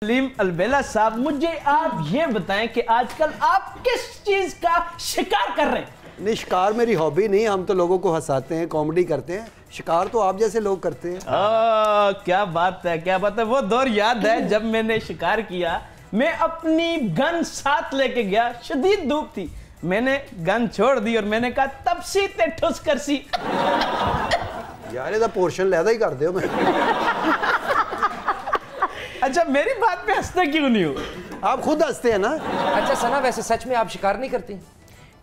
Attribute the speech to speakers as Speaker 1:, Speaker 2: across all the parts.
Speaker 1: सलीम अलबेला साहब, मुझे आप ये बताएं कि आजकल आप किस चीज का शिकार कर रहे हैं?
Speaker 2: नहीं, शिकार मेरी हॉबी नहीं। हम तो लोगों को हंसाते हैं, कॉमेडी करते हैं। शिकार तो आप जैसे लोग करते हैं।
Speaker 1: क्या बात है, क्या बात है। वो दौर याद है जब मैंने शिकार किया। मैं अपनी गन साथ लेके गया, शदीद धूप थी, मैंने गन छोड़ दी और मैंने कहा तब सी ते ठुस कर सी।
Speaker 2: यार ਇਹਦਾ पोर्शन लैदा ही कर दो। मैं
Speaker 1: अच्छा, मेरी बात पे हंसते क्यों नहीं हो?
Speaker 2: आप खुद हंसते हैं ना।
Speaker 3: अच्छा सना, वैसे सच में आप शिकार नहीं करती?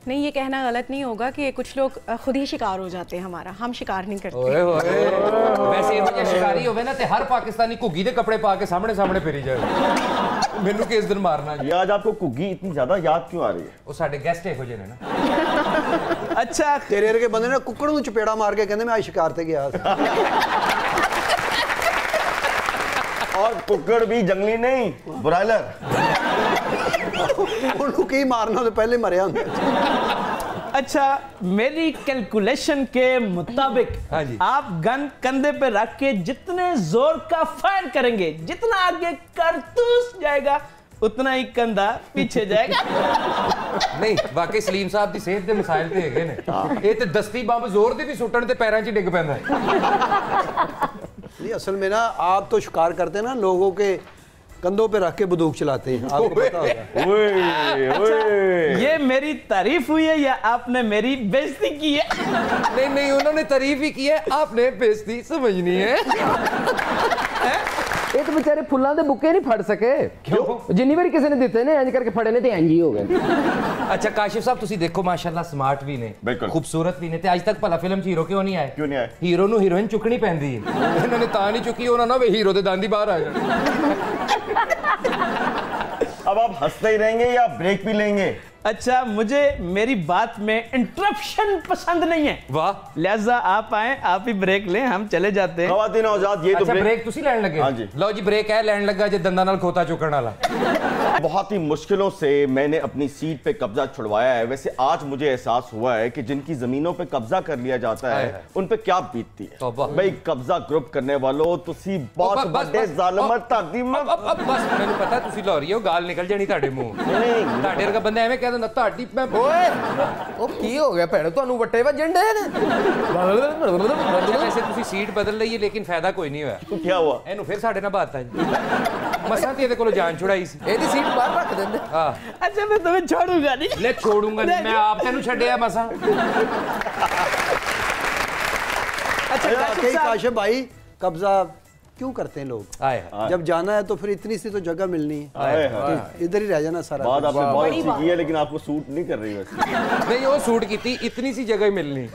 Speaker 4: नहीं, ये कहना गलत नहीं होगा कि कुछ लोग खुद ही शिकार हो जाते हैं हमारा। हम शिकार नहीं करते।
Speaker 3: ओए ओए, वैसे ਇਹੋ ਜਿਹਾ शिकारी ਹੋਵੇ ना ते हर पाकिस्तानी घुग्गी दे कपड़े पा के सामने सामने फिरी जाए। ਮੈਨੂੰ किस दिन मारना जी।
Speaker 5: आज आपको घुग्गी इतनी ज्यादा याद क्यों आ रही है?
Speaker 3: वो साडे गेस्ट ਇਹੋ ਜਿਹੇ ਨੇ ना।
Speaker 1: अच्छा,
Speaker 2: तेरे वर्गे बंदे ने कुक्कड़ ਨੂੰ ਚਪੇੜਾ ਮਾਰ ਕੇ ਕਹਿੰਦੇ मैं आज शिकार ਤੇ ਗਿਆ ਸੀ।
Speaker 5: और कुक्कड़ भी जंगली नहीं, ब्रॉयलर।
Speaker 2: ਉਹਨੂੰ ਕੀ ਮਾਰਨਾ तो पहले मरिया ਹੁੰਦਾ।
Speaker 1: अच्छा, मेरी कैलकुलेशन के मुताबिक
Speaker 3: हाँ जी।
Speaker 1: आप गन कंधे पे रख के जितने जोर का फायर करेंगे, जितना आगे कारतूस जाएगा उतना ही कंधा पीछे जाएगा।
Speaker 3: नहीं, वाकई सलीम साहब दी सेहत दे मसाइल ते हैगे ने। ਇਹ ਤੇ दस्ती ਬੰਬ ਜ਼ੋਰ ਦੀ ਵੀ ਸੁੱਟਣ ਤੇ ਪੈਰਾਂ 'ਚ ਡਿੱਗ ਪੈਂਦਾ ਹੈ।
Speaker 2: नहीं, असल में ना आप तो शिकार करते हैं ना, लोगों के कंधों पे रख के बंदूक चलाते हैं, आपको पता होगा।
Speaker 1: अच्छा, ये मेरी तारीफ हुई है या आपने मेरी बेइज्जती की है?
Speaker 3: नहीं नहीं, उन्होंने तारीफ ही की है, आपने बेइज्जती समझनी है।
Speaker 6: ਇਹ ਤਾਂ ਵਿਚਾਰੇ ਫੁੱਲਾਂ ਦੇ ਬੁੱਕੇ ਨਹੀਂ ਫੜ ਸਕੇ।
Speaker 3: ਕਿਉਂ?
Speaker 6: ਜਿੰਨੀ ਵਾਰੀ ਕਿਸੇ ਨੇ ਦਿੱਤੇ ਨੇ ਇੰਜ ਕਰਕੇ ਫੜੇ ਨੇ ਤੇ ਇੰਜ ਹੀ ਹੋ ਗਏ।
Speaker 3: अच्छा काशिफ साहब, ਤੁਸੀਂ ਦੇਖੋ ਮਾਸ਼ਾਅੱਲਾ ਸਮਾਰਟ ਵੀ ਨੇ,
Speaker 5: ਬਿਲਕੁਲ
Speaker 3: ਖੂਬਸੂਰਤ ਵੀ ਨੇ, ਤੇ ਅੱਜ ਤੱਕ ਭਲਾ ਫਿਲਮ 'ਚ ਹੀਰੋ ਕਿਉਂ ਨਹੀਂ ਆਏ?
Speaker 5: क्यों नहीं आए?
Speaker 3: ਹੀਰੋ ਨੂੰ ਹੀਰੋਇਨ ਚੁੱਕਣੀ ਪੈਂਦੀ ਹੈ। ਇਹਨਾਂ ਨੇ ਤਾਂ ਨਹੀਂ ਚੁੱਕੀ, ਉਹਨਾਂ ਨਾਲ ਵੀ ਹੀਰੋ ਦੇ ਦੰਦ ਹੀ ਬਾਹਰ ਆ ਜਾਣ।
Speaker 5: अब आप हंसते ही रहेंगे या ब्रेक भी लेंगे?
Speaker 1: अच्छा, मुझे मेरी बात में इंटरप्शन पसंद नहीं है,
Speaker 3: वाह।
Speaker 1: लिहाजा आप आए, आप ही ब्रेक लें, हम चले जाते हैं।
Speaker 5: खवातीन औजाद, ये तो
Speaker 3: अच्छा ब्रेक ਤੁਸੀਂ ਲੈਣ ਲੱਗੇ?
Speaker 5: हाँ जी।
Speaker 3: ਲਓ ਜੀ, ब्रेक है ਲੈਣ ਲੱਗਾ ਜੇ ਦੰਦਾਂ ਨਾਲ ਖੋਤਾ ਚੁੱਕਣ ਵਾਲਾ।
Speaker 5: बहुत ही मुश्किलों से मैंने अपनी सीट पे कब्जा छुड़वाया है। वैसे आज मुझे एहसास हुआ है कि जिनकी जमीनों पे कब्जा कर लिया जाता है उन पे क्या बीतती है।
Speaker 3: तौबा।
Speaker 5: भाई कब्जा ग्रुप करने वालों तुसी बहुत बड़े ਜ਼ਾਲਮ ਧਰਤੀ ਮੈਂ
Speaker 3: अब बस ਮੈਨੂੰ ਪਤਾ ਤੁਸੀਂ ਲਾਹੌਰੀ ਹੋ, ਗਾਲ ਨਿਕਲ ਜਾਣੀ ਤੁਹਾਡੇ ਮੂੰਹ। ਤੁਹਾਡੇ ਵਰਗਾ ਬੰਦਾ ਐਵੇਂ ਕਹਿ ਦਿੰਦਾ ਤੁਹਾਡੀ ਮੈਂ।
Speaker 6: ਓਏ ਉਹ ਕੀ ਹੋ ਗਿਆ ਭੈਣ, ਤੁਹਾਨੂੰ ਵੱਟੇ ਵੱਜਣ ਡੇ ਨੇ?
Speaker 3: ਵੈਸੇ ਤੁਸੀਂ ਸੀਟ ਬਦਲ ਲਈ ਹੈ ਲੇਕਿਨ ਫਾਇਦਾ ਕੋਈ ਨਹੀਂ ਹੋਇਆ।
Speaker 5: क्या हुआ?
Speaker 3: ਇਹਨੂੰ ਫਿਰ ਸਾਡੇ ਨਾਲ ਬਾਤ ਆ ਜੀ। ਮਸਾਂ ਤੇ ਇਹਦੇ ਕੋਲੋਂ ਜਾਨ ਛੁਡਾਈ ਸੀ।
Speaker 6: ਇਹਦੀ ਸੀਟ ਬਾਹਰ ਰੱਖ ਦਿੰਦੇ।
Speaker 3: ਹਾਂ,
Speaker 1: अच्छा, मैं तुम्हें छोड़ूंगा नहीं।
Speaker 3: ਲੈ ਛੋੜੂੰਗਾ ਨਹੀਂ ਮੈਂ, ਆਪ ਤੈਨੂੰ ਛੱਡਿਆ ਮਸਾਂ।
Speaker 1: अच्छा
Speaker 2: कई काशिफ भाई, कब्जा क्यों करते हैं लोग?
Speaker 3: आए
Speaker 2: जब जाना है तो फिर इतनी सी तो जगह मिलनी है,
Speaker 5: आए हाय।
Speaker 2: इधर ही रह जाना सारा।
Speaker 5: बात आपने बहुत अच्छी की है लेकिन आपको सूट नहीं कर रही वैसे।
Speaker 3: नहीं, वो सूट की थी, इतनी सी जगह ही मिलनी।